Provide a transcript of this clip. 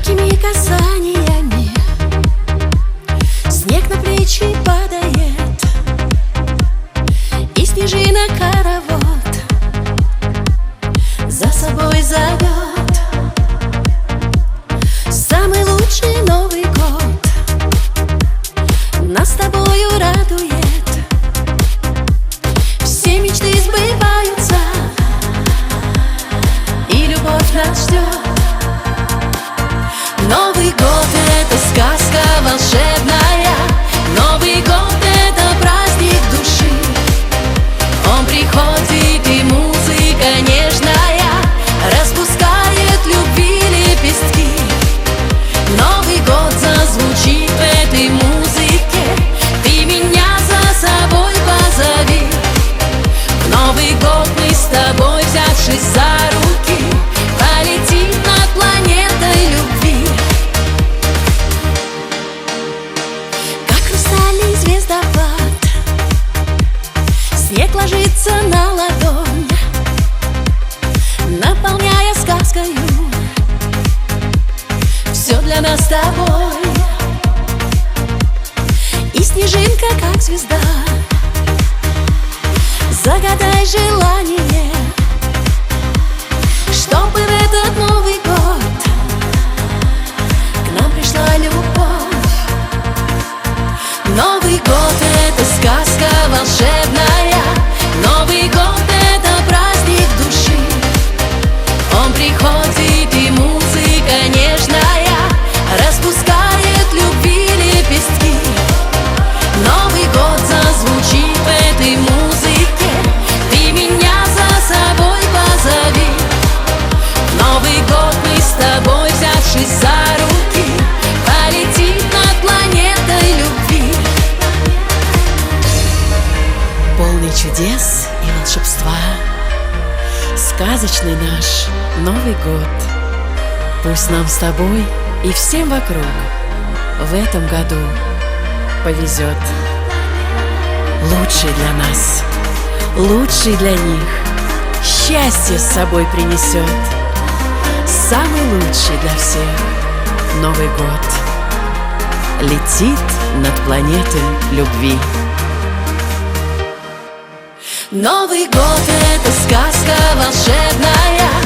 Легкими касаниями снег на плечи падает, и снежинок хоровод за собой зовет. Самый лучший Новый год нас с тобою радует. Все мечты сбываются, и любовь нас ждет. Новый год — это сказка волшебная. Новый год — это праздник души. Он приходит, и музыка нежная распускает любви лепестки. Новый год зазвучит в этой музыке. Ты меня за собой позови. В Новый год мы с тобой, взявшись за руки, полетим над планетой любви. Звездопад, снег ложится на ладонь, наполняя сказкою все для нас с тобой. И снежинка, как звезда, загадай желание, чтобы в этот Новый год к нам пришла любовь. Новый год — это сказка волшебная. Новый год — это праздник души. Он приходит, и музыка нежная распускает любви лепестки. Новый год зазвучит в этой музыке. Ты меня за собой позови. В Новый год мы с тобой, взявшись за руки, полетим над планетой любви. Полный чудес и волшебства, сказочный наш Новый год. Пусть нам с тобой и всем вокруг в этом году повезет. Лучший для нас, лучший для них, счастье с собой принесет. Самый лучший для всех Новый год летит над планетой любви. Новый год — это сказка волшебная.